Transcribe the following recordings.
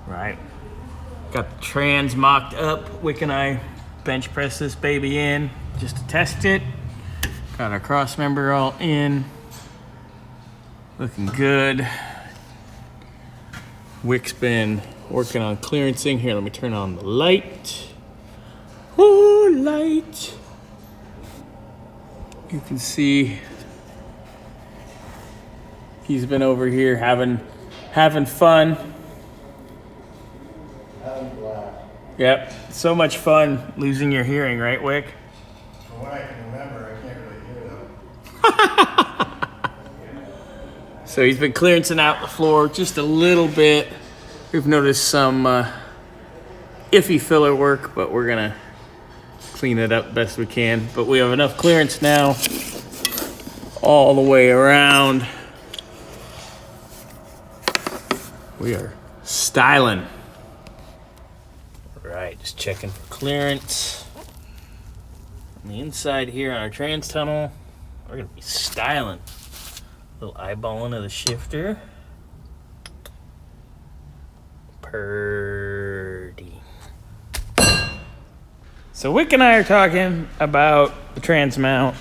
Right. Got the trans mocked up. Wick and I bench press this baby in just to test it. Got our cross member all in. Looking good. Wick's been working on clearancing. Here, let me turn on the light. Ooh, light. You can see he's been over here having fun. Yep, so much fun losing your hearing, right, Wick? From what I can remember, I can't really hear them. So he's been clearancing out the floor just a little bit. We've noticed some iffy filler work, but we're gonna clean it up best we can. But we have enough clearance now all the way around. We are styling. Right, just checking for clearance. On the inside here on our trans tunnel, we're gonna be styling. A little eyeballing of the shifter. Purdy. So Wick and I are talking about the trans mount.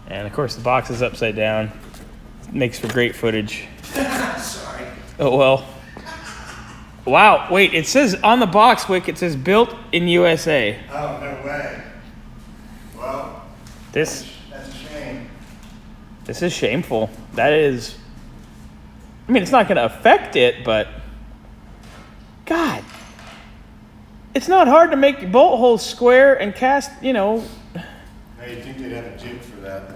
And of course the box is upside down. It makes for great footage. Sorry. Oh well. Wow, wait, it says on the box, Wick, it says built in USA. Oh, no way. Well, that's a shame. This is shameful. That is, I mean, it's not going to affect it, but God, it's not hard to make bolt holes square and cast, you know. Now you'd think they'd have a jig for that.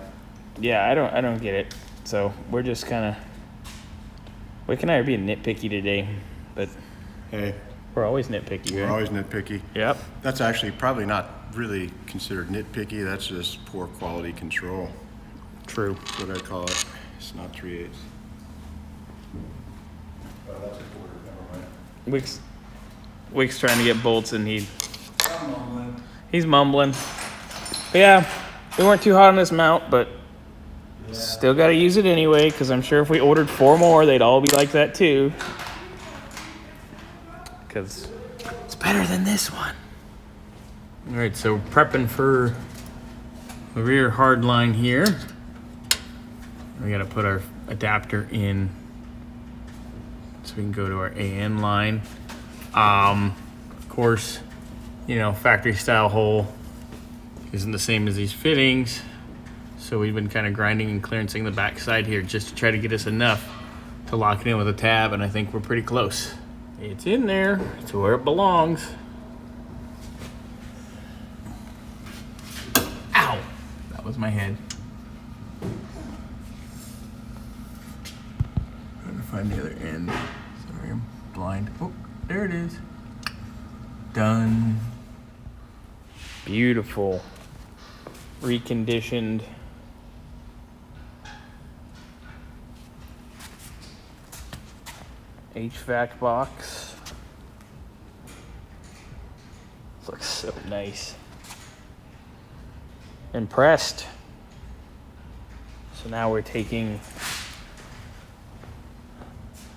Yeah, I don't get it. So we're just kind of, Wick and I are being nitpicky today, but hey, we're always nitpicky. We're right? always nitpicky. Yep. That's actually probably not really considered nitpicky. That's just poor quality control. True. That's what I call it. It's not 3/8. Well, that's a quarter. Never mind. Wick's trying to get bolts and he's I'm mumbling. mumbling. But yeah, we weren't too hot on this mount, but still got to use it anyway, because I'm sure if we ordered 4 more, they'd all be like that too. Because it's better than this one. All right, so we're prepping for the rear hard line here. We got to put our adapter in so we can go to our AN line. Of course, you know, factory style hole isn't the same as these fittings. So we've been kind of grinding and clearancing the back side here just to try to get us enough to lock it in with a tab, and I think we're pretty close. It's in there. It's where it belongs. Ow! That was my head. Trying to find the other end. Sorry, I'm blind. Oh, there it is. Done. Beautiful. Reconditioned. HVAC box. Looks so nice. Impressed. So now we're taking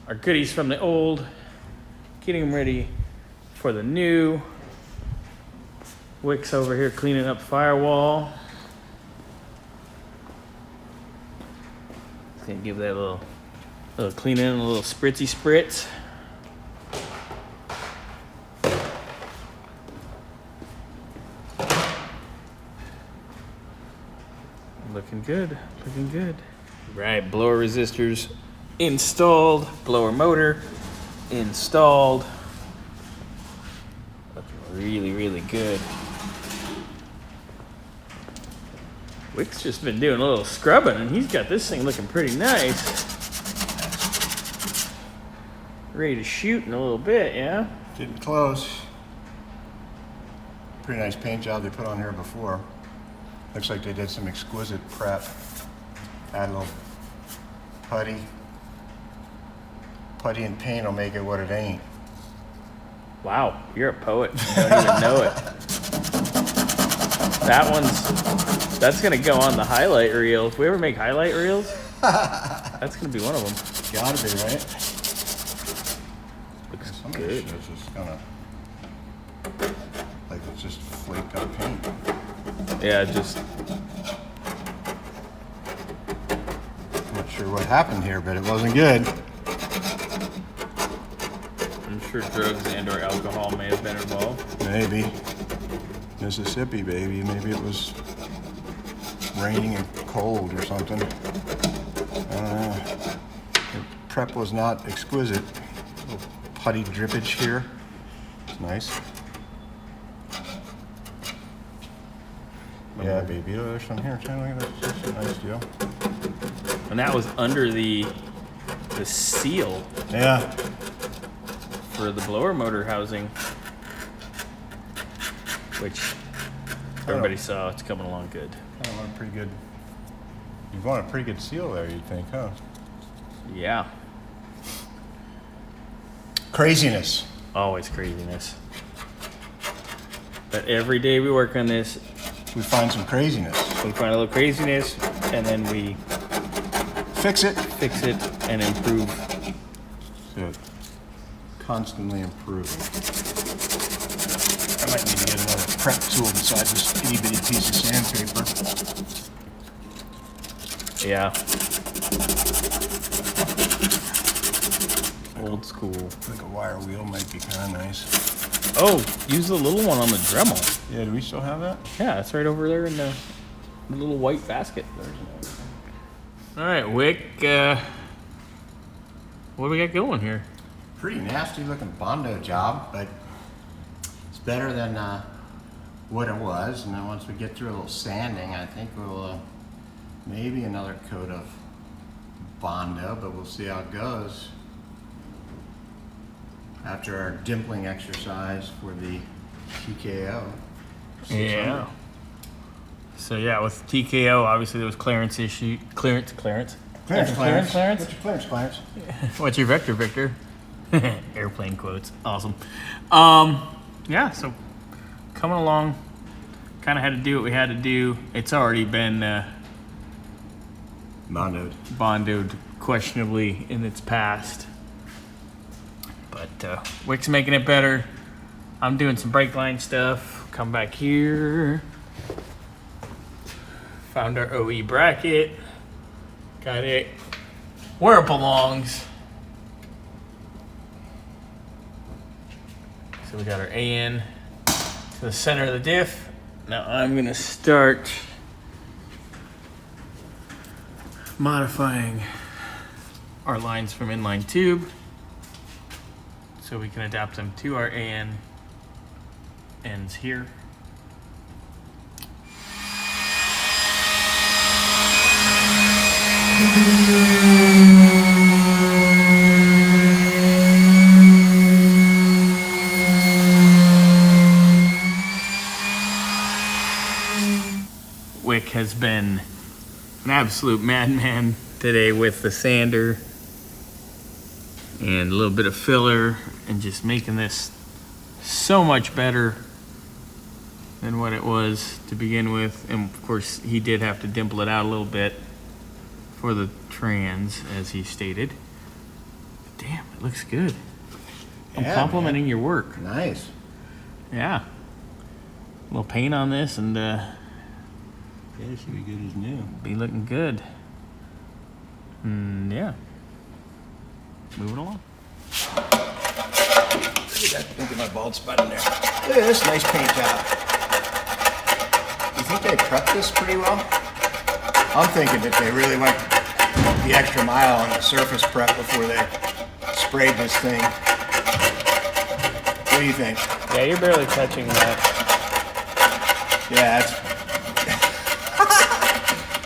our goodies from the old, getting them ready for the new. Wick's over here cleaning up firewall. Just gonna give that a little clean in, a little spritzy spritz. Looking good, looking good. Right, blower resistors installed, blower motor installed. Looking really, really good. Wick's just been doing a little scrubbing and he's got this thing looking pretty nice. Ready to shoot in a little bit, yeah? Getting close. Pretty nice paint job they put on here before. Looks like they did some exquisite prep. Add a little putty. Putty and paint will make it what it ain't. Wow, you're a poet. You don't even know it. That's gonna go on the highlight reel. If we ever make highlight reels, that's gonna be one of them. Gotta be, right? Looks Some of good. this shit's just kind of like it's just flaked up paint. Yeah, just I'm not sure what happened here, but it wasn't good. I'm sure drugs and/or alcohol may have been involved. Maybe. Mississippi, baby. Maybe it was raining and cold or something. The prep was not exquisite. A little putty drippage here. It's nice. Yeah, baby. Oh, there's some here too. Look at that. That's a nice deal. And that was under the seal Yeah. for the blower motor housing, which everybody saw. It's coming along good. I want a pretty good. You've got a pretty good seal there, you'd think, huh? Yeah, Craziness. always craziness. But every day we work on this, We find some craziness. we find a little craziness, and then we Fix it. fix it and improve. Good. Constantly improving. I might need to get another prep tool besides this itty bitty piece of sandpaper. Yeah. Old school. I think a wire wheel might be kind of nice. Oh, use the little one on the Dremel. Yeah, do we still have that? Yeah, it's right over there in the little white basket. All right, Wick, what do we got going here? Pretty nasty looking Bondo job, but it's better than what it was. And then once we get through a little sanding, I think we'll maybe another coat of Bondo, but we'll see how it goes after our dimpling exercise for the TKO. Yeah. So yeah, with TKO, obviously there was clearance issue. Clearance. Clearance. What's your clearance, Clarence? What's your vector, Victor? Airplane quotes. Awesome. Yeah, so coming along, kind of had to do what we had to do. It's already been bondoed questionably in its past. But Wick's making it better. I'm doing some brake line stuff. Come back here. Found our OE bracket. Got it where it belongs. So we got our AN to the center of the diff. Now I'm gonna start modifying our lines from inline tube so we can adapt them to our AN ends here. Wick has been an absolute madman today with the sander and a little bit of filler and just making this so much better than what it was to begin with. And of course he did have to dimple it out a little bit for the trans, as he stated. But damn, it looks good. I'm complimenting your work. Nice. Yeah. A little paint on this and Yeah, it should be good as new. be looking good. Yeah. Moving along. Look at my bald spot in there. Look at this nice paint job. You think they prepped this pretty well? I'm thinking that they really went the extra mile on the surface prep before they sprayed this thing. What do you think? Yeah, you're barely touching that. Yeah,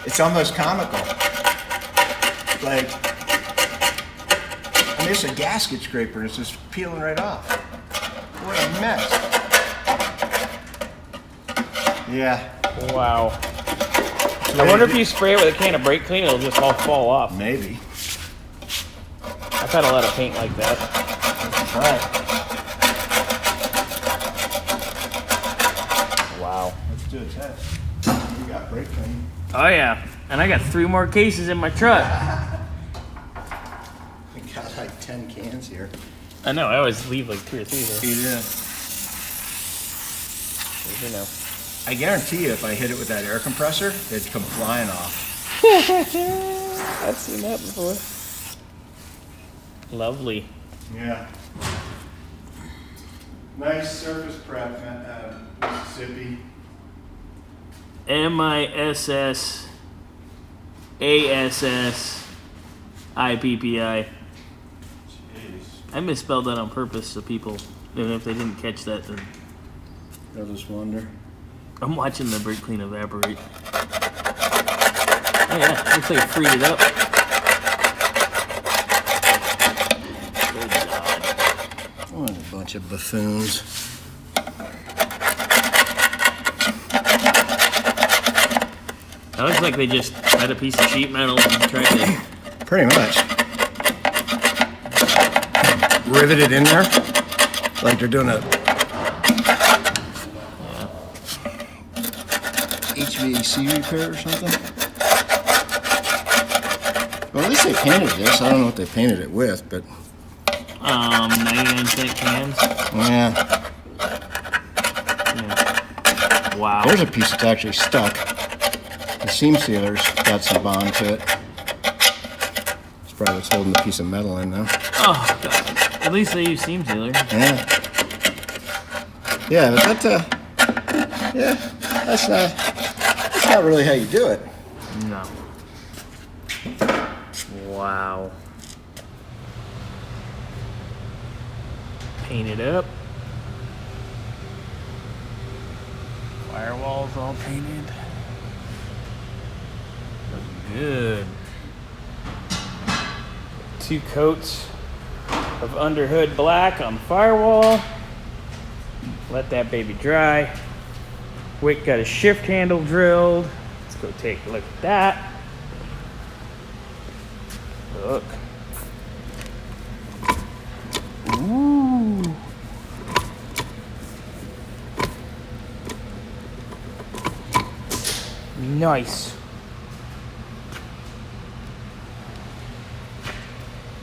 it's almost comical. Like, I mean, it's a gasket scraper and it's just peeling right off. What a mess. Yeah. Wow. I wonder if you spray it with a can of brake clean, it'll just all fall off. Maybe. I've had a lot of paint like that. All right. Wow. Let's do a test. We got brake clean. Oh yeah, and I got 3 more cases in my truck. We got like 10 cans here. I know, I always leave like 2 or 3 there. You do. You know. I guarantee you, if I hit it with that air compressor, it'd come flying off. I've seen that before. Lovely. Yeah. Nice surface prep, Mississippi. MISS ASS IPPI. Jeez. I misspelled that on purpose so people, and if they didn't catch that, then They'll just wonder. I'm watching the brake clean evaporate. Oh yeah, looks like it freed it up. Good God. What a bunch of buffoons. That looks like they just had a piece of sheet metal and tried to... Pretty much. Riveted in there. Like they're doing a HVAC repair or something. Well, at least they painted this. I don't know what they painted it with, but 99-cent cans. yeah. Yeah. Wow. There's a piece that's actually stuck. The seam sealer's got some bond to it. It's probably what's holding the piece of metal in now. Oh, God. At least they use seam sealer. Yeah. Yeah, but that, yeah, that's not really how you do it. No. Wow. Painted up. Firewalls all painted. Looking good. 2 coats of Underhood Black on firewall. Let that baby dry. Wick got a shift handle drilled. Let's go take a look at that. Look. Ooh. Nice.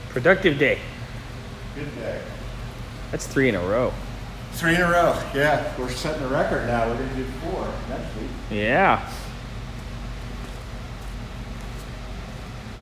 Productive day. Good day. That's 3 in a row. 3 in a row. Yeah, we're setting a record now. We're going to do 4 next week. Yeah.